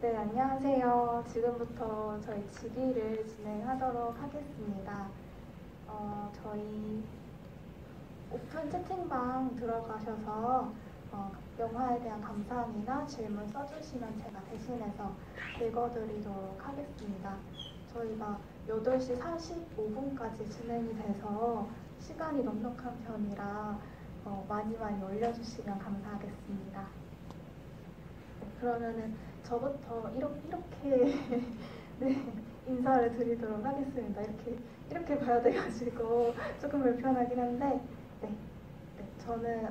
네, 안녕하세요. 지금부터 저희 직위를 진행하도록 하겠습니다. 저희 오픈 채팅방 들어가셔서 영화에 대한 감상이나 질문 써주시면 제가 대신해서 읽어드리도록 하겠습니다. 저희가 8시 45분까지 진행이 돼서 시간이 넉넉한 편이라 많이 올려주시면 감사하겠습니다. 네, 그러면은 저부터 이렇게 네, 인사를 드리도록 하겠습니다. 이렇게 봐야 돼가지고 조금 불편하긴 한데 네, 저는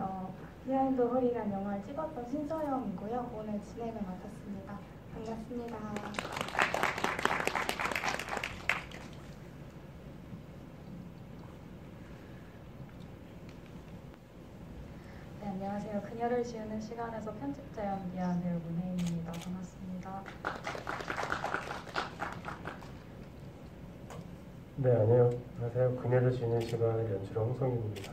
비하인드 홀이라는 영화를 찍었던 신서영이고요. 오늘 진행을 맡았습니다. 반갑습니다. 네, 안녕하세요. 그녀를 지우는 시간에서 편집자 연기한 배우 문혜인입니다. 반갑습니다. 네, 안녕하세요. 그녀를 지우는 시간을 연출한 홍성윤입니다.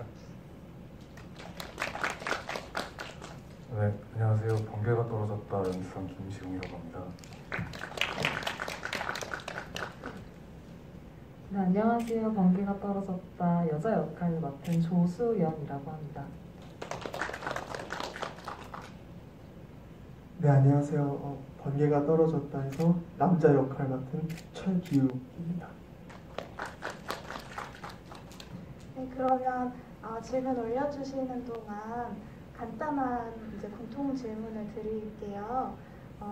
네, 안녕하세요. 번개가 떨어졌다 연출한 김시웅이라고 합니다. 네, 안녕하세요. 번개가 떨어졌다 여자 역할을 맡은 조수연이라고 합니다. 네, 안녕하세요. 번개가 떨어졌다 해서 남자 역할 맡은 철기욱입니다. 네, 그러면 질문 올려주시는 동안 간단한 공통 질문을 드릴게요.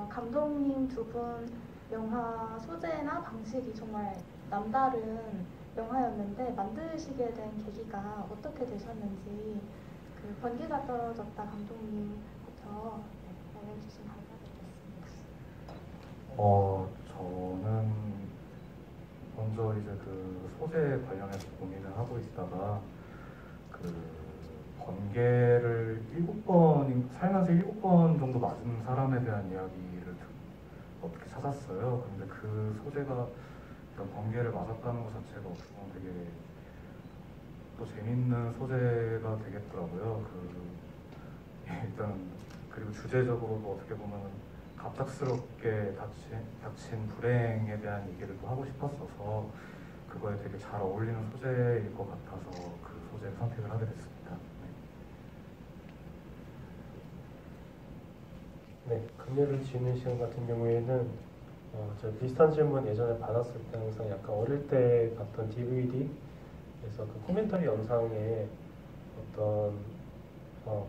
감독님 두 분 영화 소재나 방식이 정말 남다른 영화였는데 만드시게 된 계기가 어떻게 되셨는지 번개가 떨어졌다 감독님부터 알려주시면 감사드리겠습니다. 저는 먼저 이제 그 소재 관련해서 고민을 하고 있다가 번개를 살면서 7번 정도 맞은 사람에 대한 이야기를 어떻게 찾았어요. 근데 그 소재가 번개를 맞았다는 것 자체가 어떻게 보면 되게 또 재밌는 소재가 되겠더라고요. 일단 그리고 주제적으로도 어떻게 보면 갑작스럽게 닥친 불행에 대한 얘기를 또 하고 싶었어서 그거에 되게 잘 어울리는 소재일 것 같아서 그 소재를 선택을 하게 됐습니다. 네, 그녀를 지우는 시간 같은 경우에는 저 비슷한 질문 예전에 받았을 때 항상 약간 어릴 때 봤던 DVD에서 그 코멘터리 영상에 어떤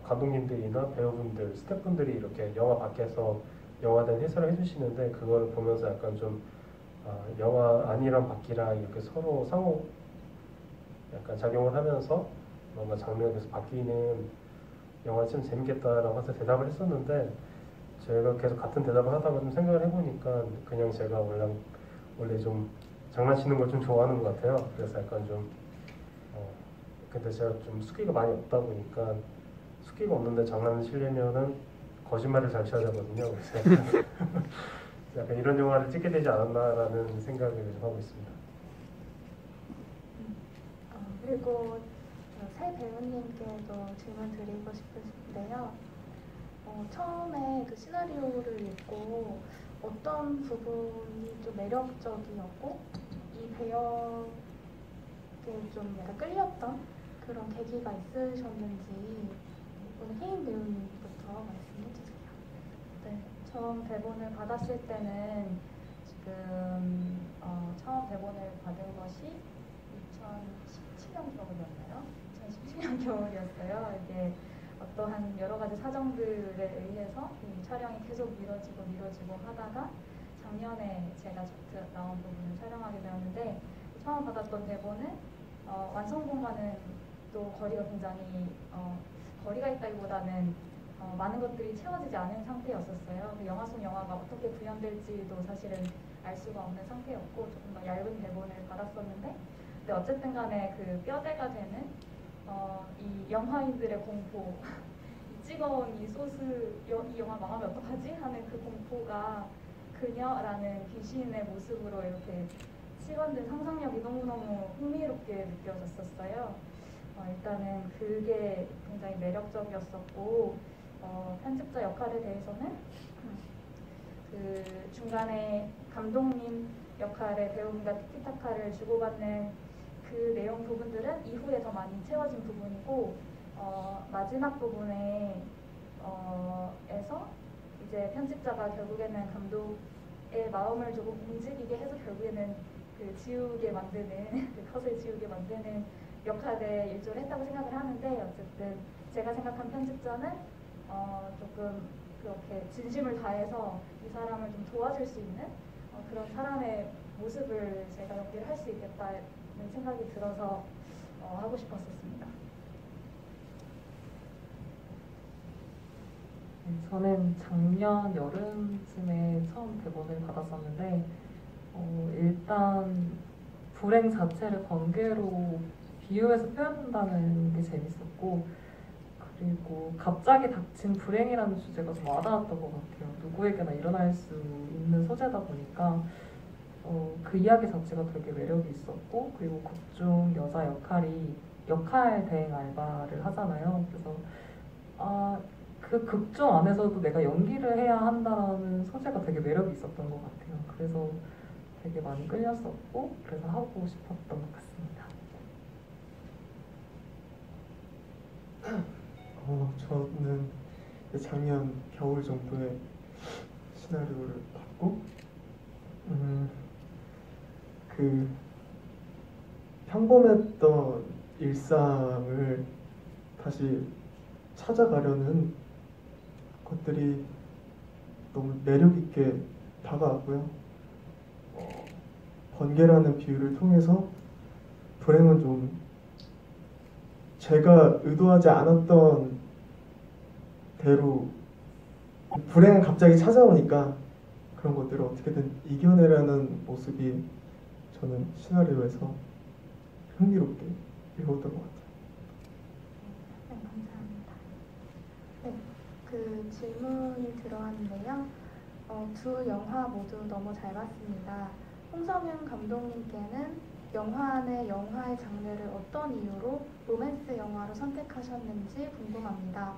감독님들이나 배우분들, 스태프분들이 이렇게 영화 밖에서 영화에 대한 해설을 해주시는데 그걸 보면서 약간 좀 영화 안이랑 밖이랑 이렇게 서로 상호 약간 작용을 하면서 뭔가 장르가 계속 바뀌는 영화 좀 재밌겠다라고 해서 대답을 했었는데 제가 계속 같은 대답을 하다가 좀 생각을 해보니까 그냥 제가 원래 좀 장난치는 걸 좀 좋아하는 것 같아요. 그래서 약간 좀 근데 제가 좀 숙기가 많이 없다 보니까 숙기가 없는데 장난을 치려면은 거짓말을 잘 쳐야 되거든요. 그래서 약간 이런 영화를 찍게 되지 않았나라는 생각을 좀 하고 있습니다. 그리고 새 배우님께도 질문 드리고 싶으신데요. 처음에 그 시나리오를 읽고 어떤 부분이 좀 매력적이었고 이 배역에 좀 약간 끌렸던 그런 계기가 있으셨는지 오늘 혜인 배우님부터 말씀해 주세요. 네, 처음 대본을 받았을 때는 지금 처음 대본을 받은 것이 2017년 겨울이었나요? 2017년 겨울이었어요. 이게 어떠한 여러 가지 사정들에 의해서 이 촬영이 계속 미뤄지고 하다가 작년에 제가 나온 부분을 촬영하게 되었는데 처음 받았던 대본은 완성본과는 또 거리가 굉장히 거리가 있다기보다는 많은 것들이 채워지지 않은 상태였었어요. 그 영화 속 영화가 어떻게 구현될지도 사실은 알 수가 없는 상태였고 조금 더 얇은 대본을 받았었는데 근데 어쨌든 간에 그 뼈대가 되는 이 영화인들의 공포 찍어온 이 이 영화 망하면 어떡하지? 하는 그 공포가 그녀라는 귀신의 모습으로 이렇게 실현된 상상력이 너무너무 흥미롭게 느껴졌었어요. 일단은 그게 굉장히 매력적이었었고 편집자 역할에 대해서는 그 중간에 감독님 역할의 배우분과 티키타카를 주고받는 그 내용 부분들은 이후에 더 많이 채워진 부분이고 마지막 부분에 에서 이제 편집자가 결국에는 감독의 마음을 조금 움직이게 해서 결국에는 그 지우게 만드는 그 컷을 지우게 만드는 역할에 일조를 했다고 생각을 하는데 어쨌든 제가 생각한 편집자는 조금 그렇게 진심을 다해서 이 사람을 좀 도와줄 수 있는 그런 사람의 모습을 제가 연기를 할 수 있겠다는 생각이 들어서 하고 싶었었습니다. 저는 작년 여름쯤에 처음 대본을 받았었는데 일단 불행 자체를 번개로 비유해서 표현한다는 게 재밌었고 그리고 갑자기 닥친 불행이라는 주제가 좀 와닿았던 것 같아요. 누구에게나 일어날 수 있는 소재다 보니까 그 이야기 자체가 되게 매력이 있었고 그리고 극중 여자 역할이 역할 대행 알바를 하잖아요. 그래서 그 극중 안에서도 내가 연기를 해야 한다는 소재가 되게 매력이 있었던 것 같아요. 그래서 되게 많이 끌렸었고 그래서 하고 싶었던 것 같습니다. 저는 작년 겨울 정도에 시나리오를 받고 그 평범했던 일상을 다시 찾아가려는 것들이 너무 매력 있게 다가왔고요. 번개라는 비유를 통해서 불행은 좀 제가 의도하지 않았던 대로 불행은 갑자기 찾아오니까 그런 것들을 어떻게든 이겨내라는 모습이 저는 시나리오에서 흥미롭게 읽었던 것 같아요. 네, 감사합니다. 네, 그 질문이 들어왔는데요. 두 영화 모두 너무 잘 봤습니다. 홍성윤 감독님께는 영화 내 영화의 장르를 어떤 이유로 로맨스 영화로 선택하셨는지 궁금합니다.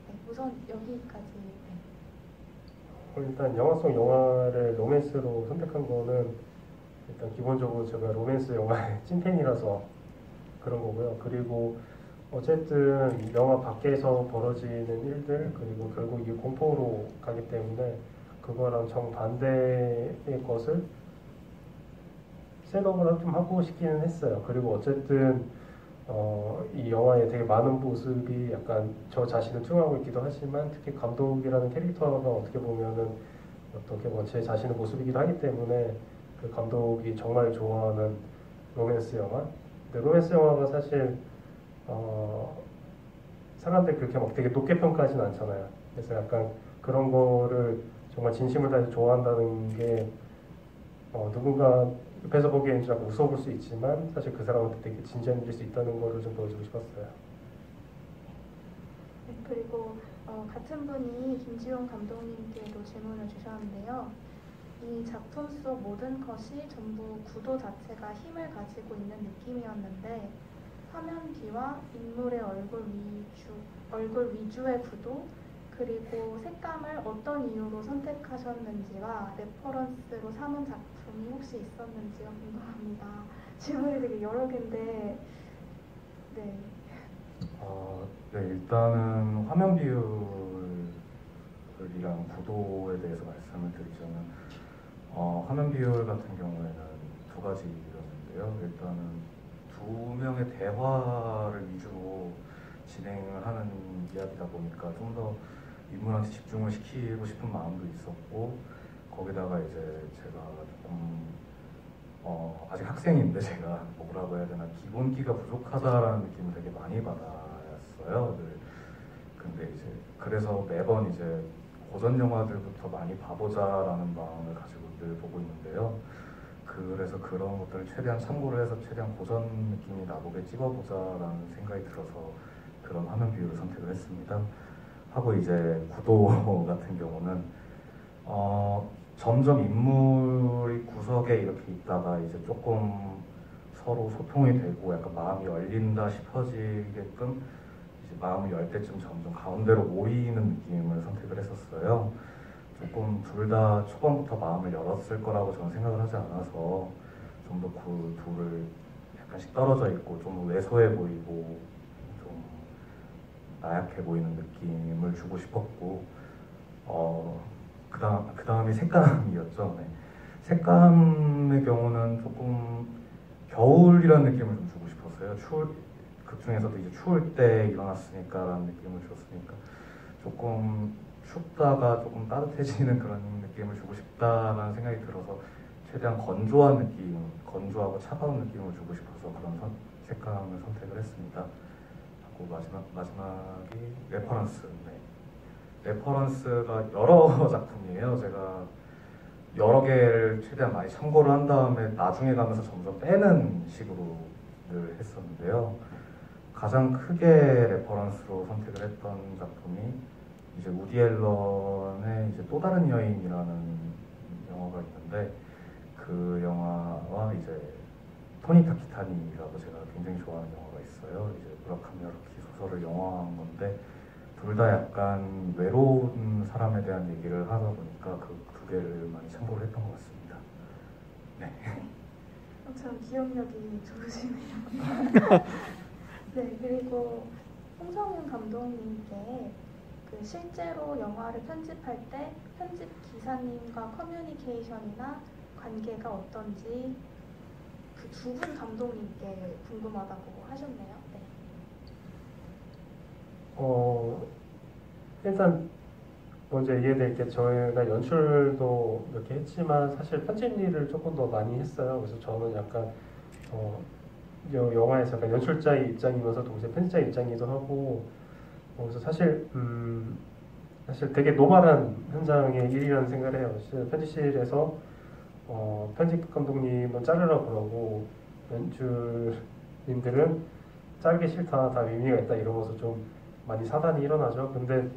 네, 우선 여기까지. 네. 일단 영화성 영화를 로맨스로 선택한 거는 일단 기본적으로 제가 로맨스 영화의 찐팬이라서 그런 거고요. 그리고 어쨌든 영화 밖에서 벌어지는 일들 그리고 결국 이게 공포로 가기 때문에 그거랑 정반대의 것을 셋업을 좀 하고 싶기는 했어요. 그리고 어쨌든 이 영화에 되게 많은 모습이 약간 저 자신을 투영하고 있기도 하지만 특히 감독이라는 캐릭터가 어떻게 보면은 어떻게 보면 제 자신의 모습이기도 하기 때문에 그 감독이 정말 좋아하는 로맨스 영화. 근데 로맨스 영화가 사실 사람들이 그렇게 막 되게 높게 평가하진 않잖아요. 그래서 약간 그런 거를 정말 진심을 다해서 좋아한다는 게 누군가 옆에서 보기엔 좀 무서워 볼 수 있지만 사실 그 사람한테 되게 진지한 일일 수 있다는 거를 좀 보여주고 싶었어요. 네, 그리고 같은 분이 김지용 감독님께도 질문을 주셨는데요. 이 작품 속 모든 것이 전부 구도 자체가 힘을 가지고 있는 느낌이었는데 화면 뒤와 인물의 얼굴 위주의 구도 그리고 색감을 어떤 이유로 선택하셨는지와 레퍼런스로 삼은 작품이 혹시 있었는지가 궁금합니다. 질문이 되게 여러 개인데 네. 네, 일단은 화면 비율이랑 구도에 대해서 말씀을 드리자면 화면 비율 같은 경우에는 두 가지였는데요. 일단은 두 명의 대화를 위주로 진행을 하는 이야기다 보니까 좀 더 인물한테 집중을 시키고 싶은 마음도 있었고 거기다가 이제 제가 조금 아직 학생인데 제가 뭐라고 해야 되나 기본기가 부족하다라는 느낌을 되게 많이 받았어요. 근데 이제 그래서 매번 이제 고전 영화들부터 많이 봐보자라는 마음을 가지고 늘 보고 있는데요. 그래서 그런 것들을 최대한 참고를 해서 최대한 고전 느낌이 나보게 찍어보자라는 생각이 들어서 그런 화면 비율을 선택을 했습니다. 하고 이제 구도 같은 경우는 점점 인물이 구석에 이렇게 있다가 이제 조금 서로 소통이 되고 약간 마음이 열린다 싶어지게끔 이제 마음을 열 때쯤 점점 가운데로 모이는 느낌을 선택을 했었어요. 조금 둘 다 초반부터 마음을 열었을 거라고 저는 생각을 하지 않아서 좀 더 그 둘을 약간씩 떨어져 있고 좀 왜소해 보이고 좀 나약해 보이는 느낌을 주고 싶었고 그 다음이 색감이었죠. 네. 색감의 경우는 조금 겨울이라는 느낌을 좀 주고 싶었어요. 극 중에서도 이제 추울 때 일어났으니까라는 느낌을 줬으니까 조금 춥다가 조금 따뜻해지는 그런 느낌을 주고 싶다라는 생각이 들어서 최대한 건조한 느낌, 건조하고 차가운 느낌을 주고 싶어서 그런 색감을 선택을 했습니다. 하고 마지막이 레퍼런스. 네. 레퍼런스가 여러 작품이에요. 제가 여러 개를 최대한 많이 참고를 한 다음에 나중에 가면서 점점 빼는 식으로 늘 했었는데요. 가장 크게 레퍼런스로 선택을 했던 작품이 이제 우디 앨런의 이제 또 다른 여인이라는 영화가 있는데 그 영화와 이제 토니 타키타니라고 제가 굉장히 좋아하는 영화가 있어요. 이제 무라카미 하루키 소설을 영화한 건데 둘 다 약간 외로운 사람에 대한 얘기를 하다 보니까 그 두 개를 많이 참고를 했던 것 같습니다. 네. 참 기억력이 좋으시네요. 네, 그리고 홍성윤 감독님께 그 실제로 영화를 편집할 때 편집 기사님과 커뮤니케이션이나 관계가 어떤지 그 두 분 감독님께 궁금하다고 하셨네요. 네. 일단 먼저 얘기해드릴 게 저희가 연출도 이렇게 했지만 사실 편집 일을 조금 더 많이 했어요. 그래서 저는 약간 영화에서 약간 연출자의 입장이면서 동시에 편집자의 입장이기도 하고 그래서 사실 되게 노멀한 현장의 일이라는 생각을 해요. 편집실에서 편집 감독님은 자르라고 그러고 연출님들은 자르기 싫다, 다 의미가 있다 이러면서 좀 많이 사단이 일어나죠. 근데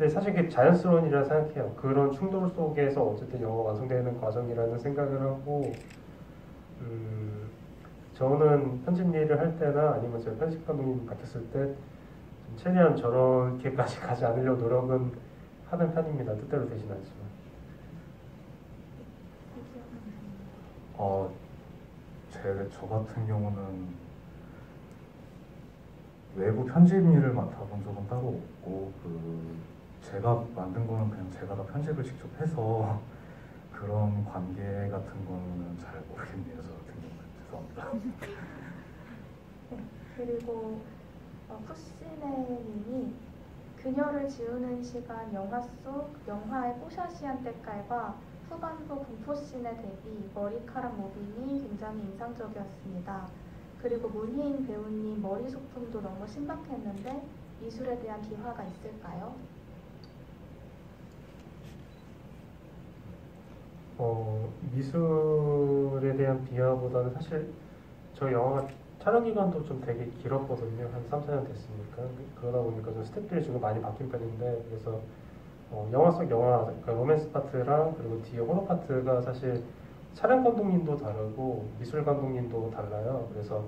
사실 그게 자연스러운 일이라 생각해요. 그런 충돌 속에서 어쨌든 영화가 완성되는 과정이라는 생각을 하고 저는 편집 일을 할 때나 아니면 제가 편집 감독님 맡았을 때 최대한 저렇게까지 가지 않으려고 노력은 하는 편입니다. 뜻대로 되진 않지만. 저 같은 경우는 외부 편집 일을 맡아본 적은 따로 없고 제가 만든 거는 그냥 제가 다 편집을 직접 해서 그런 관계 같은 거는 잘 모르겠네요. 저 같은 경우는 죄송합니다. 네, 그리고 푸시네님이 그녀를 지우는 시간 영화 속 영화의 뽀샤시한 때깔과 후반부 공포씬의 대비 머리카락 무빙이 굉장히 인상적이었습니다. 그리고 문희인 배우님 머리 소품도 너무 신박했는데 미술에 대한 비화가 있을까요? 미술에 대한 비하보다는 사실 저 영화가 촬영 기간도 좀 되게 길었거든요. 한 3, 4년 됐으니까. 그러다 보니까 좀 스태프들이 좀 많이 바뀐 편인데 그래서 영화 속 영화, 그러니까 로맨스 파트랑 그리고 뒤에 호러 파트가 사실 촬영 감독님도 다르고 미술 감독님도 달라요. 그래서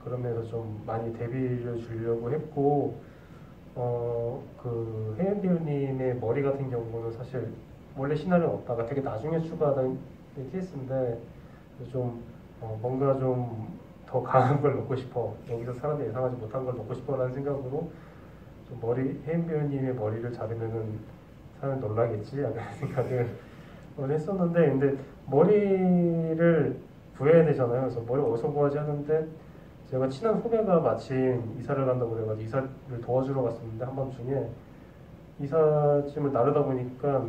그런 면에서 좀 많이 대비를 주려고 했고 그 혜연 배우님의 머리 같은 경우는 사실 원래 시나리오는 없다가 되게 나중에 추가된 케이스인데 좀 뭔가 좀 더 강한 걸 넣고 싶어, 여기서 사람들이 예상하지 못한 걸 넣고 싶어 라는 생각으로 좀 혜연 배우님의 머리를 자르면은 사람이 놀라겠지 약간 생각을 했었는데 근데 머리를 구해야 되잖아요. 그래서 머리 어디서 구하지 하는데 제가 친한 후배가 마침 이사를 간다고 그래가지고 이사를 도와주러 갔었는데 한밤중에 이삿짐을 나르다 보니까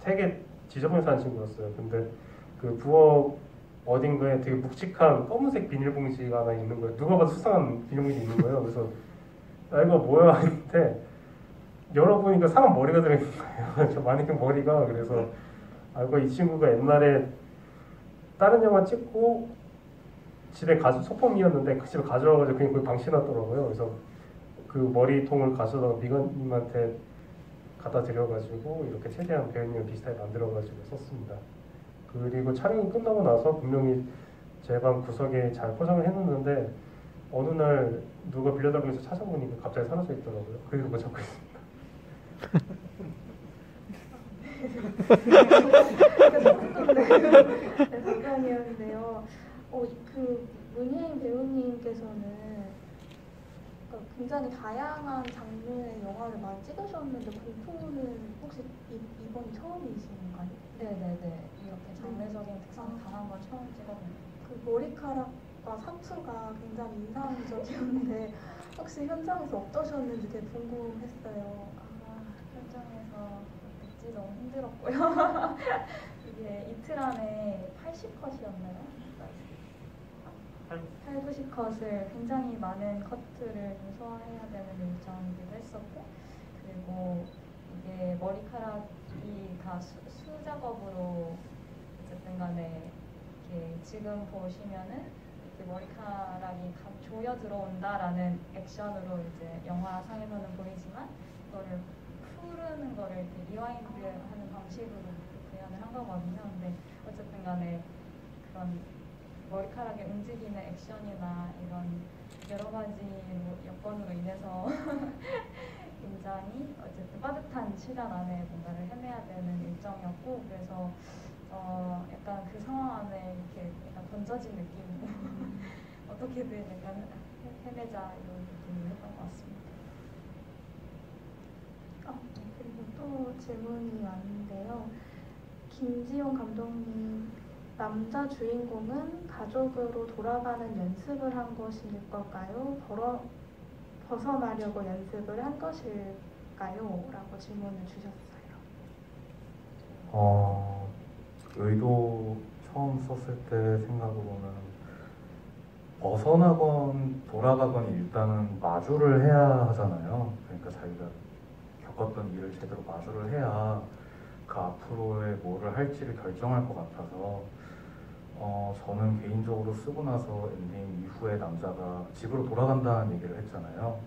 되게 지저분해서 한 친구였어요. 근데 그 부엌 어딘가에 되게 묵직한 검은색 비닐봉지가 하나 있는 거예요. 누가 봐도 수상한 비닐봉지 있는 거예요. 그래서 이거 뭐야 했는데 열어보니까 사람 머리가 들어있는 거예요. 저 마네킹 머리가. 그래서 알고 이 친구가 옛날에 다른 영화 찍고 집에 소품이었는데 그 집에 가져와가지고 그냥 거기 방치해놨더라고요. 그래서 그 머리통을 가져다가 미관님한테 갖다 드려가지고 이렇게 최대한 배우님과 비슷하게 만들어가지고 썼습니다. 그리고 촬영이 끝나고 나서 분명히 제 방 구석에 잘 포장을 해놓는데 어느 날 누가 빌려달라고 해서 찾아보니까 갑자기 사라져 있더라고요. 그래서 못 찾고 있습니다. 네, 답변이었는데요. 그 문예인 배우님께서는 그러니까 굉장히 다양한 장르의 영화를 많이 찍으셨는데 공포는 혹시 이번이 처음이신가요? 네네네. 이렇게 장르적인 특성 강한 건 처음 찍어봤네요. 그 머리카락과 사투가 굉장히 인상적이었는데 혹시 현장에서 어떠셨는지 되게 궁금했어요. 현장에서 찍지 너무 힘들었고요. 이게 이틀 안에 80컷이었나요? 8, 90컷을 굉장히 많은 커트를 좀 소화해야 되는 일정이기도 했었고, 그리고 이게 머리카락이 다 수작업으로 어쨌든 간에 이렇게 지금 보시면은 이렇게 머리카락이 조여 들어온다라는 액션으로 이제 영화상에서는 보이지만 그거를 푸르는 거를 이렇게 리와인드 하는 방식으로 구현을 한 거거든요. 근데 어쨌든 간에 그런 머리카락이 움직이는 액션이나 이런 여러 가지 여건으로 인해서 굉장히 어쨌든 빠듯한 시간 안에 뭔가를 해내야 되는 일정이었고, 그래서 약간 그 상황 안에 이렇게 약간 던져진 느낌으로 어떻게든 약간 해내자 이런 느낌을 했던 것 같습니다. 그리고 또 질문이 왔는데요. 김지용 감독님, 남자 주인공은 가족으로 돌아가는 연습을 한 것일 걸까요? 벗어나려고 연습을 한 것일까요? 라고 질문을 주셨어요. 의도 처음 썼을 때 생각으로는 벗어나건 돌아가건 일단은 마주를 해야 하잖아요. 그러니까 자기가 겪었던 일을 제대로 마주를 해야 그 앞으로의 뭐를 할지를 결정할 것 같아서 저는 개인적으로 쓰고 나서 엔딩 이후에 남자가 집으로 돌아간다는 얘기를 했잖아요.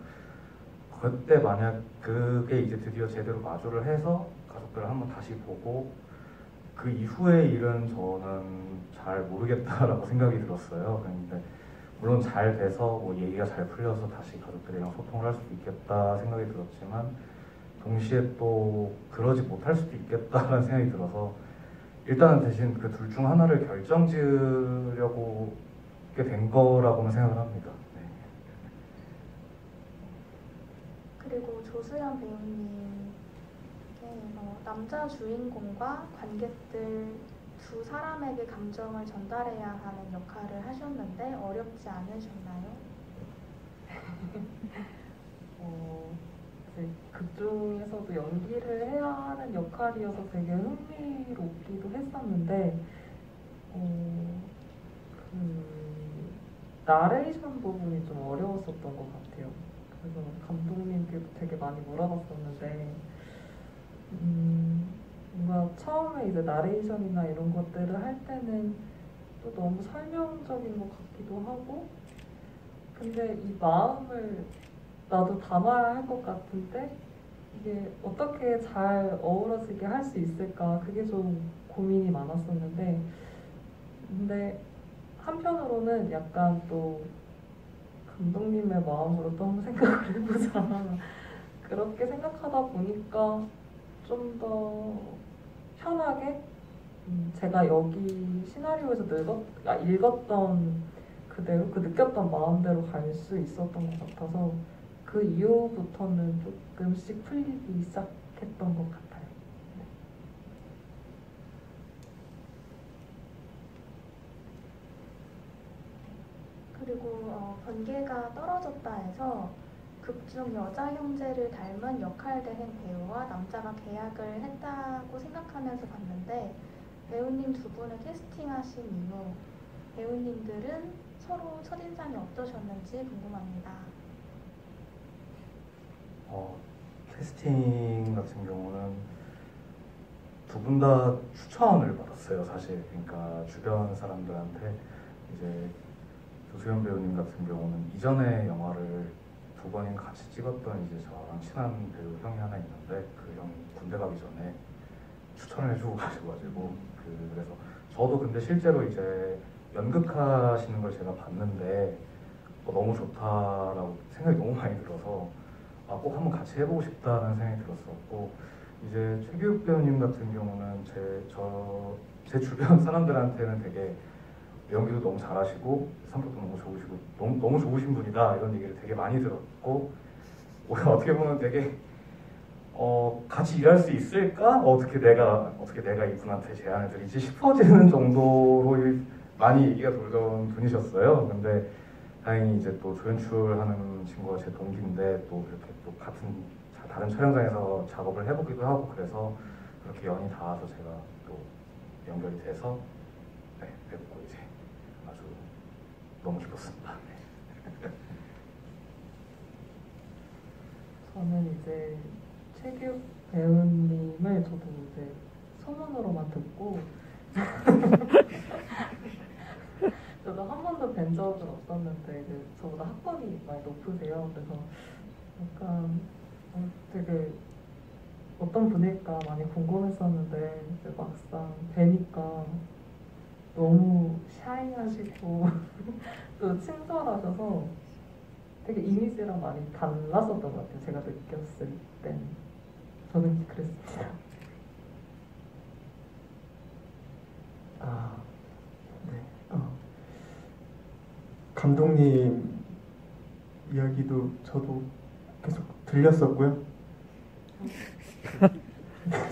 그때 만약 그게 이제 드디어 제대로 마주를 해서 가족들을 한번 다시 보고 그 이후의 일은 저는 잘 모르겠다라고 생각이 들었어요. 그런데 물론 잘 돼서 뭐 얘기가 잘 풀려서 다시 가족들이랑 소통을 할 수도 있겠다 생각이 들었지만 동시에 또 그러지 못할 수도 있겠다라는 생각이 들어서 일단은 대신 그 둘 중 하나를 결정지으려고 된 거라고는 생각을 합니다. 네. 그리고 조수연 배우님께 남자 주인공과 관객들 두 사람에게 감정을 전달해야 하는 역할을 하셨는데 어렵지 않으셨나요? 극 중에서도 연기를 해야 하는 역할이어서 되게 흥미롭기도 했었는데 나레이션 부분이 좀 어려웠었던 것 같아요. 그래서 감독님께도 되게 많이 물어봤었는데 뭔가 처음에 이제 나레이션이나 이런 것들을 할 때는 또 너무 설명적인 것 같기도 하고, 근데 이 마음을 나도 담아야 할 것 같은데 이게 어떻게 잘 어우러지게 할 수 있을까, 그게 좀 고민이 많았었는데, 근데 한편으로는 약간 또 감독님의 마음으로 또 한번 생각을 해보자 그렇게 생각하다 보니까 좀 더 편하게 제가 여기 시나리오에서 읽었던 그대로 그 느꼈던 마음대로 갈 수 있었던 것 같아서 그 이후부터는 조금씩 풀리기 시작했던 것 같아요. 그리고 번개가 떨어졌다 해서 극중 여자 형제를 닮은 역할 대행 배우와 남자가 계약을 했다고 생각하면서 봤는데 배우님 두 분을 캐스팅하신 이후 배우님들은 서로 첫인상이 어떠셨는지 궁금합니다. 캐스팅 같은 경우는 두 분 다 추천을 받았어요, 사실. 그러니까 주변 사람들한테 이제 조수연 배우님 같은 경우는 이전에 영화를 두 번인가 같이 찍었던 이제 저랑 친한 배우 형이 하나 있는데 그 형이 군대 가기 전에 추천을 해주고 가셔가지고 그래서 저도 근데 실제로 이제 연극하시는 걸 제가 봤는데 너무 좋다라고 생각이 너무 많이 들어서 꼭 한번 같이 해보고 싶다는 생각이 들었었고 이제 최규욱 배우님 같은 경우는 제 주변 사람들한테는 되게 연기도 너무 잘하시고 성격도 너무 좋으시고 너무 좋으신 분이다 이런 얘기를 되게 많이 들었고 오히려 어떻게 보면 되게 같이 일할 수 있을까? 어떻게 내가 이분한테 제안을 드리지 싶어지는 정도로 많이 얘기가 돌던 분이셨어요. 근데 다행히 이제 또 조연출하는 친구가 제 동기인데 또 이렇게 또 같은 다른 촬영장에서 작업을 해보기도 하고 그래서 그렇게 연이 닿아서 제가 또 연결이 돼서 네, 뵙고 이제 아주 너무 기뻤습니다. 네. 저는 이제 최규 배우님을 저도 이제 소문으로만 듣고 저도 한 번도 뵌 적은 없었는데 이제 저보다 학벌이 많이 높으세요. 그래서 약간 되게 어떤 분일까 많이 궁금했었는데 이제 막상 뵈니까 너무 샤이하시고 또 친절하셔서 되게 이미지랑 많이 달랐었던 것 같아요. 제가 느꼈을 땐 저는 그랬습니다. 아, 네. 감독님 이야기도 저도 계속 들렸었고요.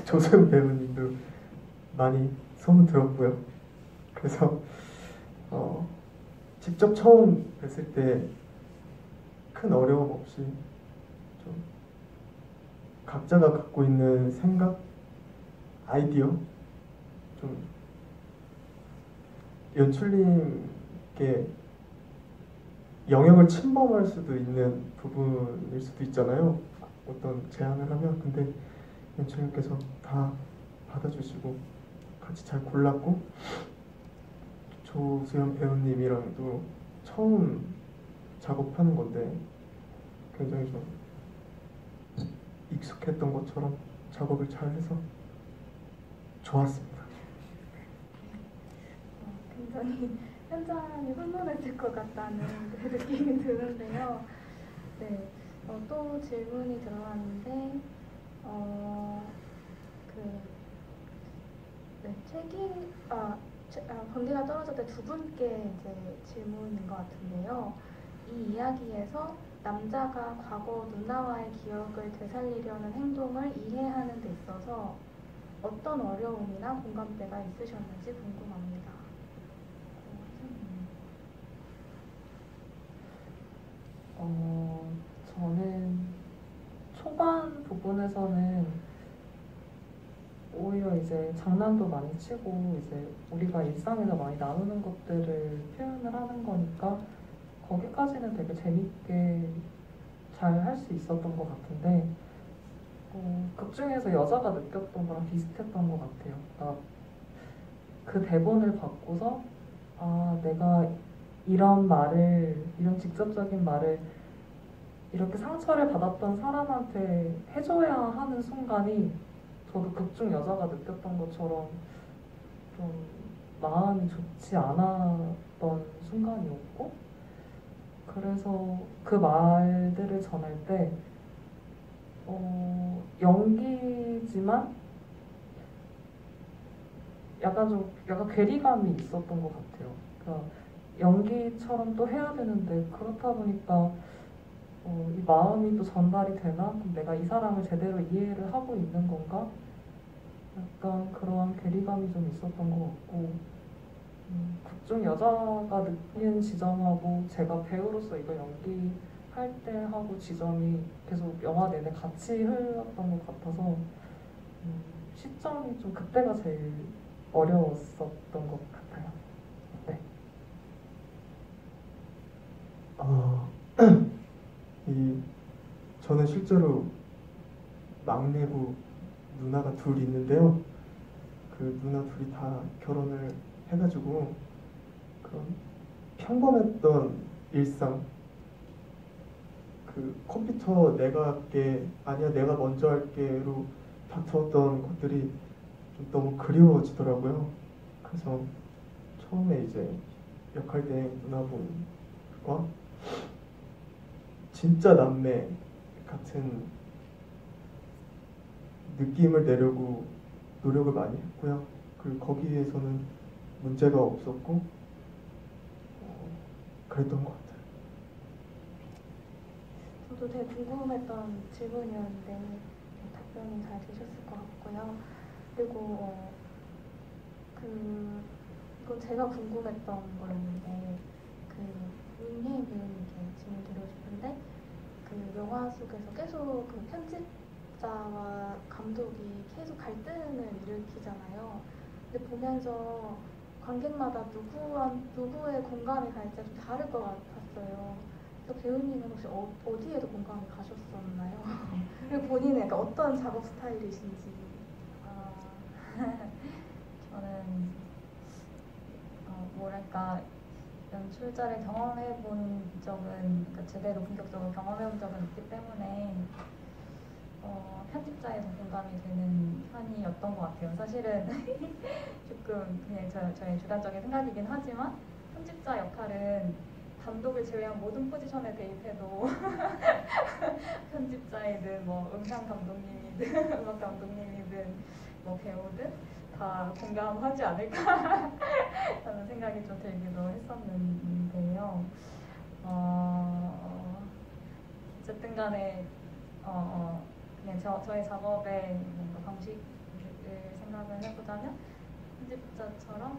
조세훈 배우님도 많이 소문 들었고요. 그래서 직접 처음 뵀을 때 큰 어려움 없이 좀 각자가 갖고 있는 생각, 아이디어 좀 연출님께 영역을 침범할 수도 있는 부분일 수도 있잖아요. 어떤 제안을 하면. 근데 연출님께서 다 받아주시고 같이 잘 골랐고 조수연 배우님이랑도 처음 작업하는 건데 굉장히 좀 익숙했던 것처럼 작업을 잘 해서 좋았습니다. 굉장히 현장이 훈훈해질 것 같다는 느낌이 드는데요. 네, 또 질문이 들어왔는데 번개가 떨어졌을 때 두 분께 이제 질문인 것 같은데요. 이 이야기에서 남자가 과거 누나와의 기억을 되살리려는 행동을 이해하는 데 있어서 어떤 어려움이나 공감대가 있으셨는지 궁금합니다. 저는 초반 부분에서는 오히려 이제 장난도 많이 치고 이제 우리가 일상에서 많이 나누는 것들을 표현을 하는 거니까 거기까지는 되게 재밌게 잘 할 수 있었던 것 같은데 극 중에서 여자가 느꼈던 거랑 비슷했던 것 같아요. 그러니까 그 대본을 받고서 내가 이런 직접적인 말을 이렇게 상처를 받았던 사람한테 해줘야 하는 순간이 저도 극중 여자가 느꼈던 것처럼 좀 마음이 좋지 않았던 순간이었고 그래서 그 말들을 전할 때 연기지만 약간 괴리감이 있었던 것 같아요. 그러니까 연기처럼 또 해야 되는데 그렇다 보니까 이 마음이 또 전달이 되나? 그럼 내가 이 사람을 제대로 이해를 하고 있는 건가? 약간 그런 괴리감이 좀 있었던 것 같고 극중 여자가 느끼는 지점하고 제가 배우로서 이거 연기할 때 하고 지점이 계속 영화 내내 같이 흘렀던 것 같아서 시점이 좀 그때가 제일 어려웠었던 것 같아요. 네. 저는 실제로 막내고 누나가 둘 있는데요. 그 누나 둘이 다 결혼을 해가지고 그런 평범했던 일상, 그 컴퓨터 내가 할게, 아니야 내가 먼저 할게로 다투었던 것들이 좀 너무 그리워지더라고요. 그래서 처음에 이제 역할대행 누나분과 진짜 남매 같은 느낌을 내려고 노력을 많이 했고요. 그리고 거기에서는 문제가 없었고 그랬던 것 같아요. 저도 되게 궁금했던 질문이었는데 답변이 잘 되셨을 것 같고요. 그리고 이건 제가 궁금했던 거였는데 문예인 배우님께 질문 드리고 싶은데 영화 속에서 계속 편집자와 감독이 계속 갈등을 일으키잖아요. 근데 보면서 관객마다 누구의 공감이 갈지 좀 다를 것 같았어요. 그래서 배우님은 혹시 어디에도 공감이 가셨었나요? 그리고 본인의 약간 어떤 작업 스타일이신지. 저는 뭐랄까 연출자를 경험해본 적은 그러니까 제대로 본격적으로 경험해본 적은 없기 때문에 편집자에 더 공감이 되는 편이었던 것 같아요. 사실은 조금 그냥 저의 주관적인 생각이긴 하지만 편집자 역할은 감독을 제외한 모든 포지션에 대입해도 편집자이든 뭐 음향 감독님이든 음악 감독님이든 뭐 배우든 다 공감하지 않을까 라는 생각이 좀 들기도 했었는데요. 어쨌든 간에 그냥 저의 작업의 뭔가 방식을 생각을 해보자면 편집자처럼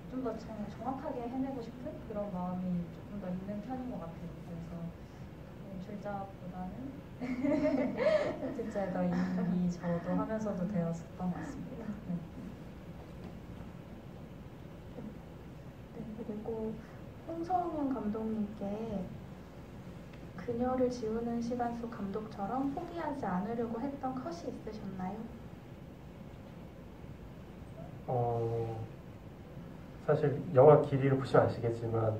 좀 더 정확하게 해내고 싶은 그런 마음이 조금 더 있는 편인 것 같아요. 그래서 연출자보다는 편집자에 더 이익이 저도 하면서도 되었었던 것 같습니다. 네. 네, 그리고 홍성훈 감독님께 그녀를 지우는 시간 속 감독처럼 포기하지 않으려고 했던 컷이 있으셨나요? 사실 영화 길이를 보시면 아시겠지만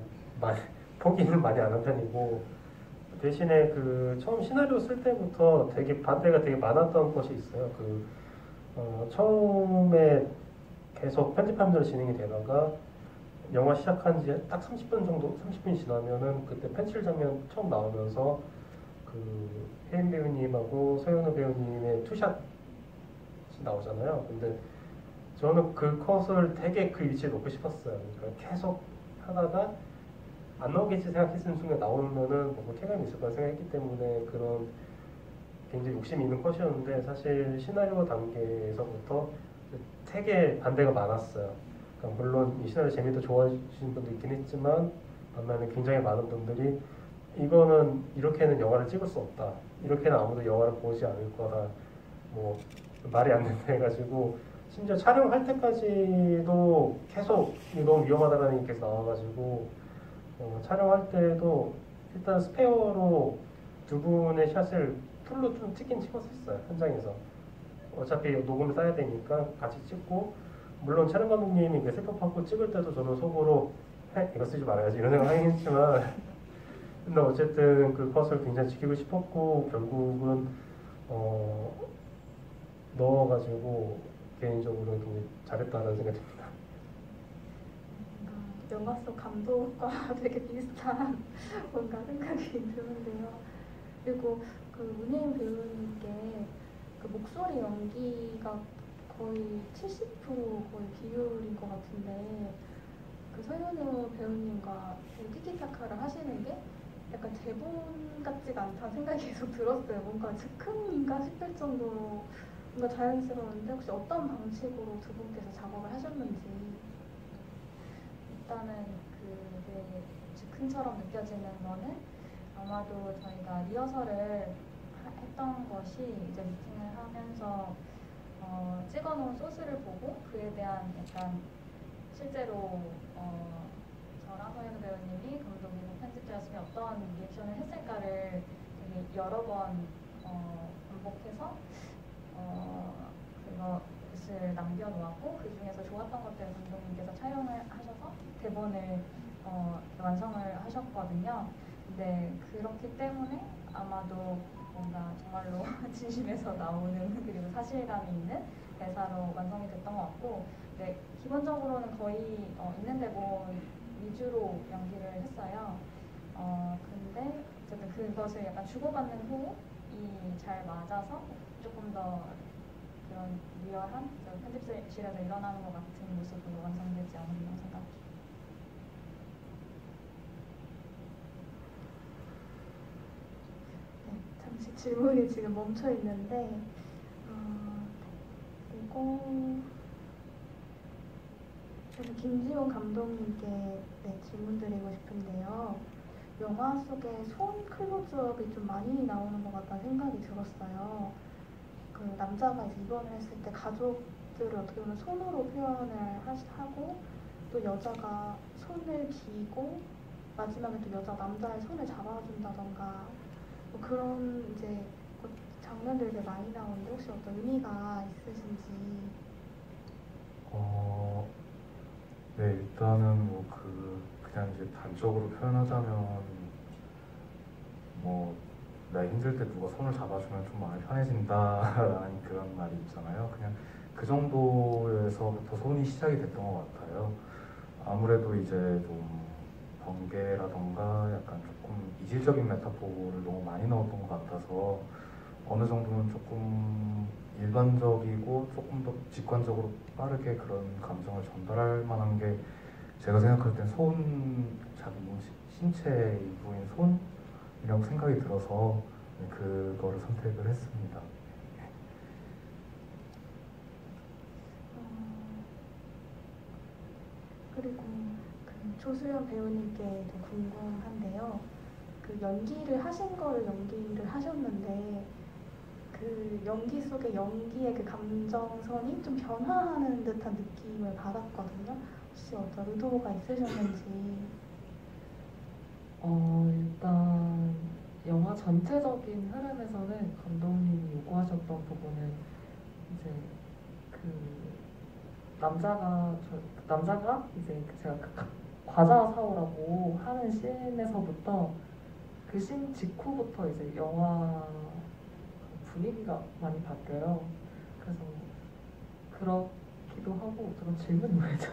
포기는 많이 안 한 편이고 대신에 처음 시나리오 쓸 때부터 되게 반대가 되게 많았던 것이 있어요. 처음에 계속 편집하면서 진행이 되다가 영화 시작한 지 딱 30분 정도, 30분이 지나면은 그때 펜칠 장면 처음 나오면서 혜인 배우님하고 서현우 배우님의 투샷이 나오잖아요. 근데 저는 그 컷을 되게 그 위치에 놓고 싶었어요. 그러니까 계속 하다가 안 나오겠지 생각했는 순간 나오면은 뭔가 쾌감이 있을 거라 생각했기 때문에 그런 굉장히 욕심이 있는 컷이었는데 사실 시나리오 단계에서부터 되게 반대가 많았어요. 그러니까 물론 이 시나리오 재미도 좋아하시는 분도 있긴 했지만 반면에 굉장히 많은 분들이 이거는 이렇게는 영화를 찍을 수 없다. 이렇게는 아무도 영화를 보지 않을 거다. 뭐 말이 안 된다 해가지고 심지어 촬영할 때까지도 계속 너무 위험하다는 얘기 계속 나와가지고 촬영할 때도 일단 스페어로 두 분의 샷을 풀로 좀 찍긴 찍었었어요. 현장에서. 어차피 녹음을 따야 되니까 같이 찍고 물론 촬영 감독님이 셋업하고 찍을 때도 저는 속으로 이거 쓰지 말아야지 이런 생각 하긴 했지만 근데 어쨌든 그 컷을 굉장히 지키고 싶었고 결국은 넣어가지고 개인적으로 굉장히 잘했다는 생각이 듭니다. 영화 속 감독과 되게 비슷한 뭔가 생각이 드는데요. 그리고 문예인 배우님께 목소리 연기가 거의 70% 거의 비율인 것 같은데 서현우 배우님과 티키타카를 하시는 게 약간 대본 같지가 않다는 생각이 계속 들었어요. 뭔가 즉흥인가 싶을 정도로 뭔가 자연스러운데 혹시 어떤 방식으로 두 분께서 작업을 하셨는지. 일단은 그게 즉흥처럼 느껴지는 거는 아마도 저희가 리허설을 했던 것이 이제 미팅을 하면서 찍어놓은 소스를 보고 그에 대한 약간 실제로 저랑 서현우 배우님이 감독이고 편집자였으면 어떤 리액션을 했을까를 되게 여러 번 반복해서 그것을 남겨놓았고 그 중에서 좋았던 것들을 감독님께서 촬영을 하셔서 대본을 완성을 하셨거든요. 근데 그렇기 때문에 아마도 뭔가 정말로 진심에서 나오는 그리고 사실감이 있는 대사로 완성이 됐던 것 같고 네, 기본적으로는 거의 있는 대본 위주로 연기를 했어요. 근데 어쨌든 그것을 약간 주고받는 호흡이 잘 맞아서 조금 더 그런 리얼한 편집실에서 일어나는 것 같은 모습으로 완성되지 않았나 생각해요. 네, 잠시 질문이 지금 멈춰 있는데 이거 저는 김지훈 감독님께 질문드리고 싶은데요. 영화 속에 손 클로즈업이 좀 많이 나오는 것 같다는 생각이 들었어요. 그 남자가 이제 입원을 했을 때 가족들을 어떻게 보면 손으로 표현을 하고 또 여자가 손을 기고 마지막에 또 남자의 손을 잡아준다던가 뭐 그런 이제 장면들이 많이 나오는데 혹시 어떤 의미가 있으신지? 네, 일단은 뭐 그냥 이제 단적으로 표현하자면 뭐 나 힘들 때 누가 손을 잡아주면 좀 마음이 편해진다라는 그런 말이 있잖아요. 그냥 그 정도에서부터 손이 시작이 됐던 것 같아요. 아무래도 이제 좀 번개라던가 약간 조금 이질적인 메타포를 너무 많이 넣었던 것 같아서 어느 정도는 조금 일반적이고 조금 더 직관적으로 빠르게 그런 감정을 전달할 만한 게 제가 생각할 땐 자기 신체 일부인 손이라고 생각이 들어서 그거를 선택을 했습니다. 그리고 그 조수연 배우님께 더 궁금한데요. 그 연기를 하셨는데 그 연기 속에 연기의 그 감정선이 좀 변화하는 듯한 느낌을 받았거든요. 혹시 어떤 의도가 있으셨는지? 일단 영화 전체적인 흐름에서는 감독님이 요구하셨던 부분은 이제 그 남자가 이제 제가 과자 사오라고 하는 씬에서부터 그 씬 직후부터 이제 영화 분위기가 많이 바뀌어요. 그래서 그렇기도 하고 그런 질문이 뭐였죠?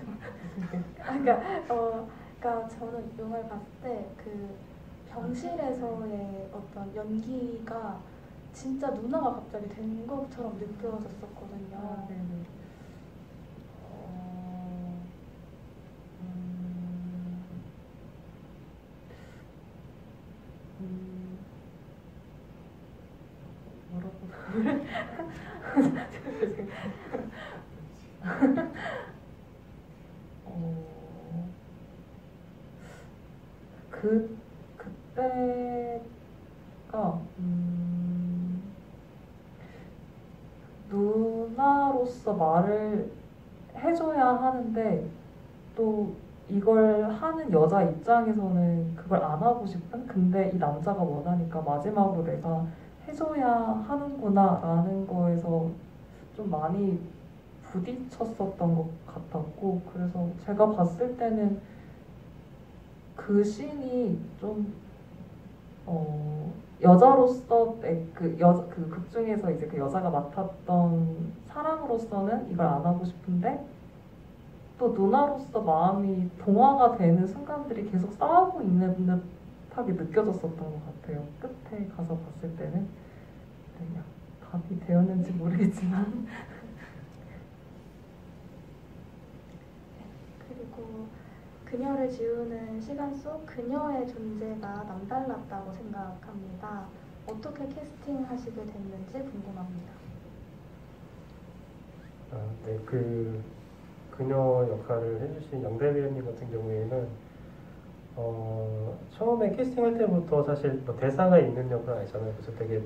그러니까 저는 영화를 봤을 때 그 병실에서의 어떤 연기가 진짜 누나가 갑자기 된 것처럼 느껴졌었거든요. 네네. 뭐라고? 그때가 누나로서 말을 해줘야 하는데 또 이걸 하는 여자 입장에서는 그걸 안 하고 싶은, 근데 이 남자가 원하니까 마지막으로 내가 해줘야 하는구나 라는 거에서 좀 많이 부딪혔었던 것 같았고, 그래서 제가 봤을 때는 그 씬이 좀 여자로서 그 극 중에서 이제 그 여자가 맡았던 사랑으로서는 이걸 안 하고 싶은데 또 누나로서 마음이 동화가 되는 순간들이 계속 싸우고 있는 듯하게 느껴졌었던 것 같아요. 끝에 가서 봤을 때는. 그냥 답이 되었는지 모르겠지만. 그리고 그녀를 지우는 시간 속 그녀의 존재가 남달랐다고 생각합니다. 어떻게 캐스팅하시게 됐는지 궁금합니다. 네, 그녀 역할을 해주신 영대 배우님 같은 경우에는 처음에 캐스팅할 때부터 사실 뭐 대사가 있는 역할 아니잖아요. 그래서 되게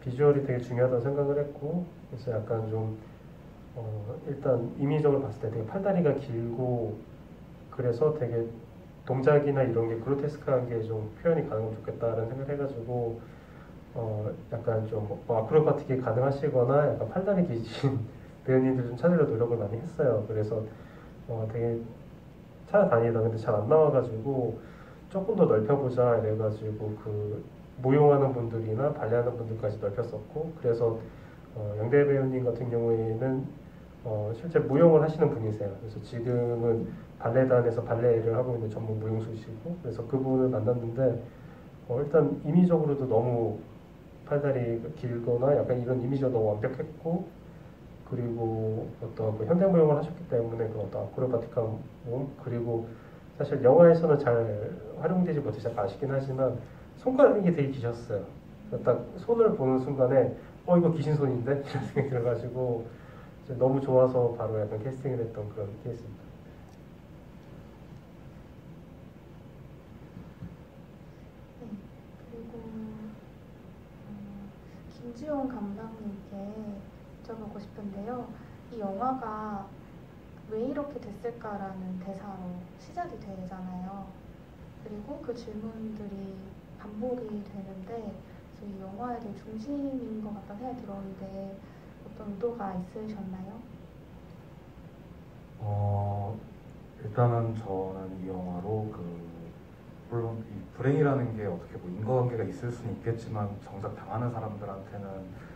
비주얼이 되게 중요하다고 생각을 했고, 그래서 약간 좀 일단 이미적으로 봤을 때 되게 팔다리가 길고 그래서 되게 동작이나 이런 게 그로테스크한 게 좀 표현이 가능하면 좋겠다라는 생각을 해가지고 약간 좀 아크로바틱이 가능하시거나 약간 팔다리 기신 배우님들 좀 찾으려 노력을 많이 했어요. 그래서 되게 찾아다니다 근데 잘 안 나와가지고 조금 더 넓혀보자 이래가지고 그 무용하는 분들이나 발레하는 분들까지 넓혔었고, 그래서 영대 배우님 같은 경우에는 실제 무용을 하시는 분이세요. 그래서 지금은 발레단에서 발레를 하고 있는 전문 무용수시고, 그래서 그분을 만났는데 일단 이미적으로도 너무 팔다리 길거나 약간 이런 이미지가 너무 완벽했고, 그리고 어떤 그 현대무용을 하셨기 때문에 그 어떤 아크로바틱한 몸, 그리고 사실 영화에서는 잘 활용되지 못해서 아쉽긴 하지만 손가락이 되게 기셨어요. 딱 손을 보는 순간에 이거 귀신 손인데? 이런 생각이 들어가지고 너무 좋아서 바로 약간 캐스팅을 했던 그런 케이스입니다. 네, 그리고 김지용 감독님께 여쭤보고 싶은데요. 이 영화가 왜 이렇게 됐을까라는 대사로 시작이 되잖아요. 그리고 그 질문들이 반복이 되는데 이 영화에 대해 중심인 것 같다는 생각이 들었는데 어떤 의도가 있으셨나요? 일단은 저는 이 영화로 물론 이 불행이라는 게 어떻게 뭐 인과관계가 있을 수는 있겠지만 정작 당하는 사람들한테는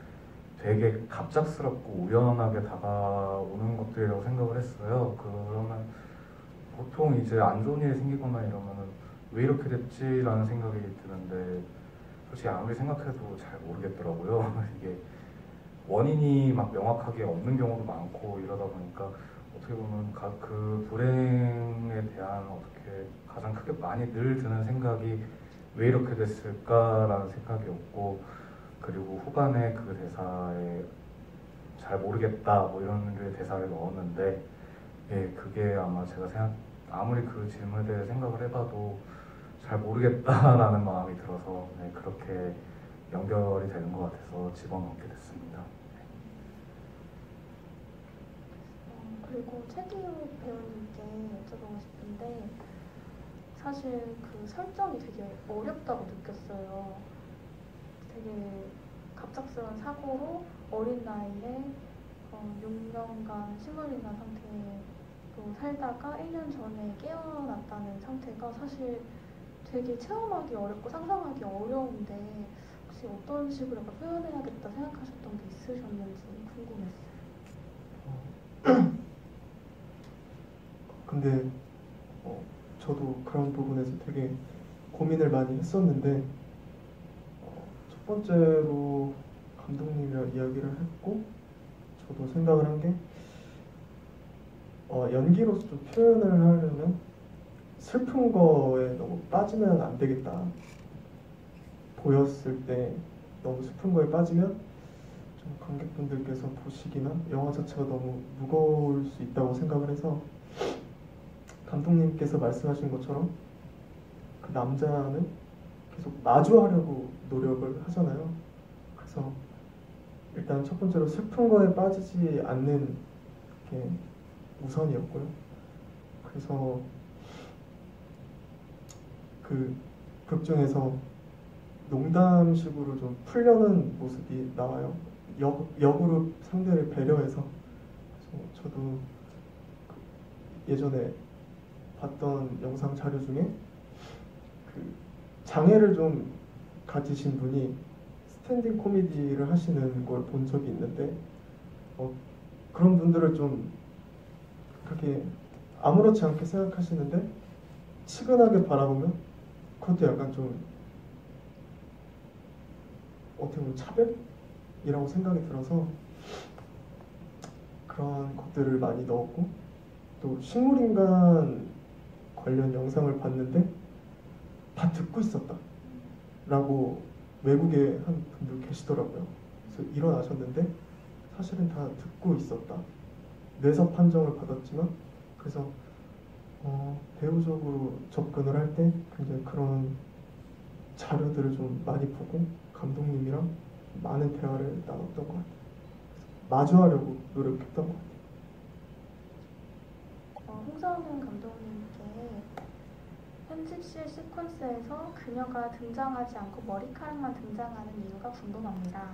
되게 갑작스럽고 우연하게 다가오는 것들이라고 생각을 했어요. 그러면 보통 이제 안 좋은 일이 생기거나 이러면은 왜 이렇게 됐지라는 생각이 드는데 솔직히 아무리 생각해도 잘 모르겠더라고요. 이게 원인이 막 명확하게 없는 경우도 많고 이러다 보니까 어떻게 보면 그 불행에 대한 어떻게 가장 크게 많이 늘 드는 생각이 왜 이렇게 됐을까라는 생각이었고, 그리고 후반에 그 대사에 잘 모르겠다 뭐 이런 류의 대사를 넣었는데, 예, 그게 아마 제가 아무리 그 질문에 대해 생각을 해봐도 잘 모르겠다라는 마음이 들어서 네, 그렇게 연결이 되는 것 같아서 집어넣게 됐습니다. 그리고 최기욱 배우님께 여쭤보고 싶은데 사실 그 설정이 되게 어렵다고 느꼈어요. 되게 갑작스러운 사고로 어린 나이에 6년간 식물인간 상태로 살다가 1년 전에 깨어났다는 상태가 사실 되게 체험하기 어렵고 상상하기 어려운데 혹시 어떤 식으로 약간 표현해야겠다 생각하셨던 게 있으셨는지 궁금했어요. 근데 저도 그런 부분에서 되게 고민을 많이 했었는데 첫 번째로 감독님이랑 이야기를 했고 저도 생각을 한 게 연기로서 좀 표현을 하려면 슬픈 거에 너무 빠지면 안 되겠다. 보였을 때 너무 슬픈 거에 빠지면 좀 관객분들께서 보시기나 영화 자체가 너무 무거울 수 있다고 생각을 해서 감독님께서 말씀하신 것처럼 그 남자는 계속 마주하려고 노력을 하잖아요. 그래서 일단 첫 번째로 슬픈 거에 빠지지 않는 게 우선이었고요. 그래서 그 극 중에서 농담식으로 좀 풀려는 모습이 나와요. 역으로 상대를 배려해서. 그래서 저도 예전에 봤던 영상 자료 중에 그 장애를 좀 가지신 분이 스탠딩 코미디를 하시는 걸 본 적이 있는데 그런 분들을 좀 그렇게 아무렇지 않게 생각하시는데 치근하게 바라보면 그것도 약간 좀 어떻게 보면 차별이라고 생각이 들어서 그런 것들을 많이 넣었고, 또 식물인간 관련 영상을 봤는데 다 듣고 있었다 라고 외국에 한 분들 계시더라고요. 그래서 일어나셨는데 사실은 다 듣고 있었다. 뇌서 판정을 받았지만, 그래서 배우적으로 접근을 할 때 굉장히 그런 자료들을 좀 많이 보고 감독님이랑 많은 대화를 나눴던 것 같아요. 마주하려고 노력했던 것 같아요. 홍성은 감독님께 편집실 시퀀스에서 그녀가 등장하지 않고 머리카락만 등장하는 이유가 궁금합니다.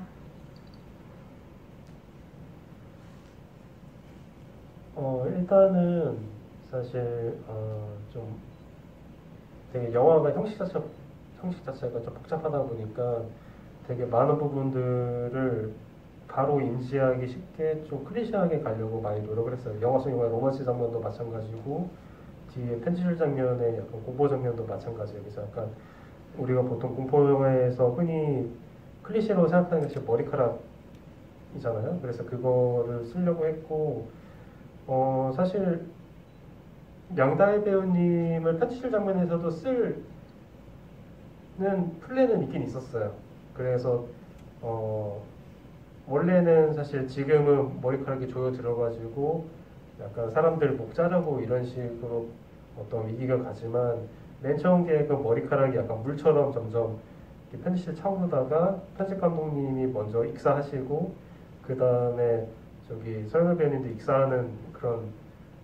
일단은 사실 좀 되게 영화가 형식 자체가 좀 복잡하다 보니까 되게 많은 부분들을 바로 인지하기 쉽게 좀 클리셰하게 가려고 많이 노력을 했어요. 영화 속 영화의 로맨스 장면도 마찬가지고 뒤에 편지실 장면의 약간 공포 장면도 마찬가지예요. 그래서 약간 우리가 보통 공포 영화에서 흔히 클리셰로 생각하는 게 지금 머리카락 이잖아요. 그래서 그거를 쓰려고 했고 사실 양다혜 배우님을 편집실 장면에서도 쓸는 플랜은 있긴 있었어요. 그래서 원래는 사실 지금은 머리카락이 조여 들어가지고 약간 사람들 목 자르고 이런 식으로 어떤 위기가 가지만 맨 처음 계획은 머리카락이 약간 물처럼 점점 이렇게 편집실 차오르다가 편집 감독님이 먼저 익사하시고 그 다음에 저기 서영을 배우님도 익사하는 그런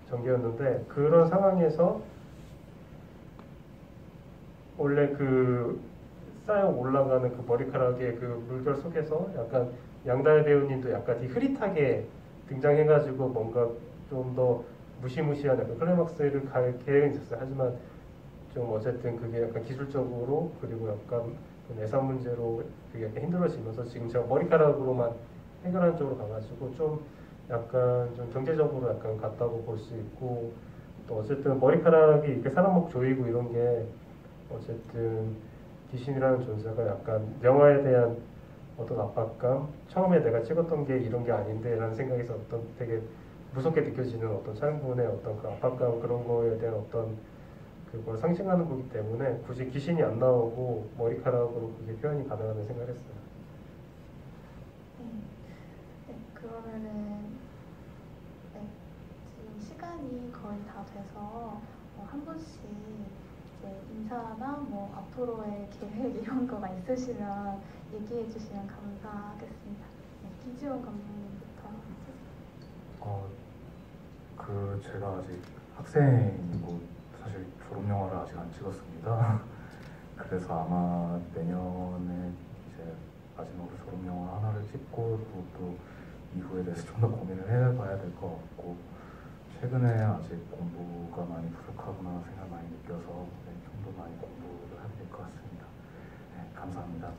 전개였는데 그런 상황에서 원래 그 쌓여 올라가는 그 머리카락의 그 물결 속에서 약간 양다혜 배우님도 약간 되게 흐릿하게 등장해가지고 뭔가 좀 더 무시무시한 약간 클라이막스를 갈 계획은 있었어요. 하지만 좀 어쨌든 그게 약간 기술적으로 그리고 약간 그 예산 문제로 그게 약간 힘들어지면서 지금 제가 머리카락으로만 해결하는 쪽으로 가가지고 좀 약간 좀 경제적으로 약간 같다고 볼 수 있고 또 어쨌든 머리카락이 이렇게 사람 목 조이고 이런 게 어쨌든 귀신이라는 존재가 약간 영화에 대한 어떤 압박감 처음에 내가 찍었던 게 이런 게 아닌데 라는 생각에서 어떤 되게 무섭게 느껴지는 어떤 촬영 부분의 어떤 그 압박감 그런 거에 대한 어떤 그걸 상징하는 거기 때문에 굳이 귀신이 안 나오고 머리카락으로 그게 표현이 가능하다는 생각을 했어요. 네, 그러면은 네, 지금 시간이 거의 다 돼서 한 분씩 이제 인사나 뭐 앞으로의 계획 이런 거가 있으시면 얘기해 주시면 감사하겠습니다. 네, 김지원 감독님부터. 제가 아직 학생이고 사실 졸업 영화를 아직 안 찍었습니다. 그래서 아마 내년에 이제 마지막으로 졸업 영화 하나를 찍고 또 이후에 대해서 좀 더 고민을 해봐야 될 것 같고 최근에 아직 공부가 많이 부족하구나 생각 많이 느껴서 좀 더 많이 공부를 해야 될 것 같습니다. 네, 감사합니다.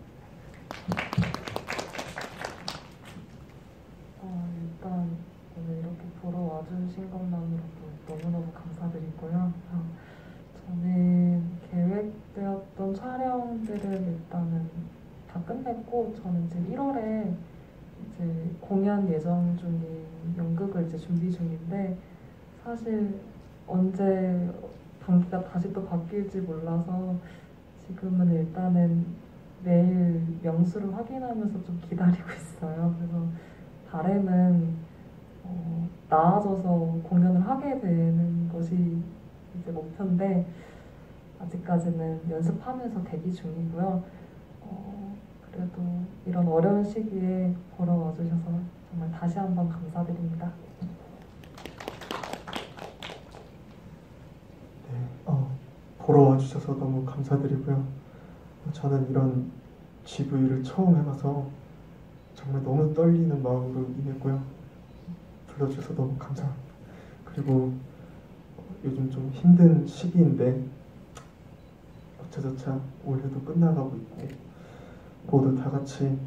일단 오늘 이렇게 보러 와주신 것만으로도 너무너무 감사드리고요. 저는 계획되었던 촬영들을 일단은 다 끝냈고 저는 이제 1월에 이제 공연 예정 중인 연극을 이제 준비 중인데 사실 언제 단기가 다시 또 바뀔지 몰라서 지금은 일단은 매일 명수를 확인하면서 좀 기다리고 있어요. 그래서 바람은 나아져서 공연을 하게 되는 것이 이제 목표인데 아직까지는 연습하면서 대기 중이고요. 그래도 이런 어려운 시기에 보러 와주셔서 정말 다시 한번 감사드립니다. 네, 보러 와주셔서 너무 감사드리고요. 저는 이런 GV를 처음 해봐서 정말 너무 떨리는 마음으로 임했고요. 불러주셔서 너무 감사합니다. 그리고 요즘 좀 힘든 시기인데 어차저차 올해도 끝나가고 있고 모두 다 같이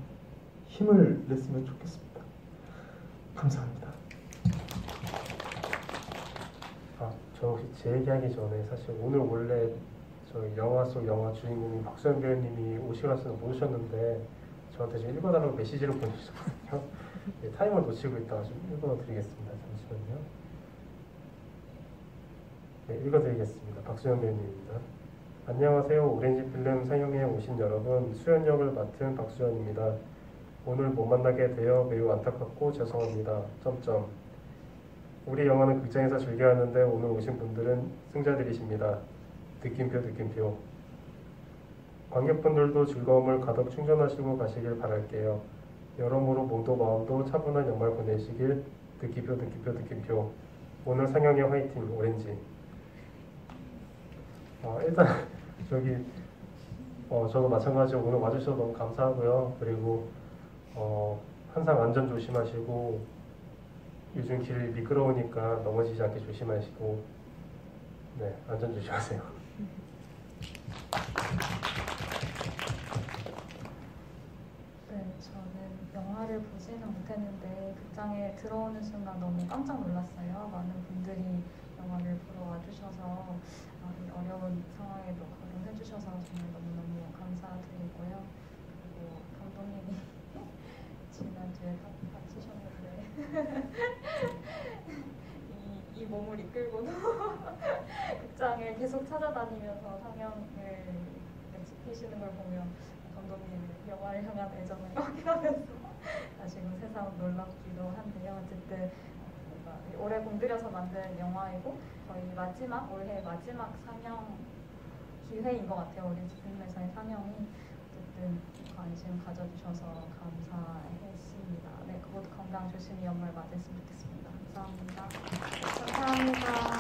힘을 냈으면 좋겠습니다. 감사합니다. 저 혹시 제 얘기하기 전에 사실 오늘 원래 저희 영화 속 영화 주인공인 박수현 배우님이 오시라서는 못 오셨는데 저한테 좀 읽어달라고 메시지를 보내주셨거든요. 네, 타임을 놓치고 있다가 좀 읽어드리겠습니다. 잠시만요. 네, 읽어드리겠습니다. 박수현 배우님입니다. 안녕하세요. 오렌지 필름 상영회에 오신 여러분, 수연 역을 맡은 박수현입니다. 오늘 못 만나게 되어 매우 안타깝고 죄송합니다. 우리 영화는 극장에서 즐겨야 하는데 오늘 오신 분들은 승자들이십니다. 느낌표. 관객분들도 즐거움을 가득 충전하시고 가시길 바랄게요. 여러모로 몸도 마음도 차분한 연말 보내시길. 느낌표. 오늘 상영회 화이팅 오렌지. 일단 저도 마찬가지로 오늘 와주셔서 너무 감사하고요. 그리고 항상 안전 조심하시고 요즘 길 미끄러우니까 넘어지지 않게 조심하시고 네, 안전 조심하세요. 네, 저는 영화를 보지는 못했는데 극장에 들어오는 순간 너무 깜짝 놀랐어요. 많은 분들이 영화를 보러 와주셔서 이 어려운 상황에도 거론해주셔서 정말 너무너무 감사드리고요. 그리고 감독님이 지난주에 같이 이 몸을 이끌고도 극장을 계속 찾아다니면서 상영을 지키시는 걸 보면 감독님의 영화를 향한 애정을 확인하면서 다시금 새삼 놀랍기도 한데요. 어쨌든 올해 공들여서 만든 영화이고 저희 올해 마지막 상영 기회인 것 같아요. 오렌지 필름에서의 상영이. 어쨌든 관심 가져주셔서 감사했습니다. 네, 모두 건강 조심히 연말 맞으셨으면 좋겠습니다. 감사합니다. 감사합니다.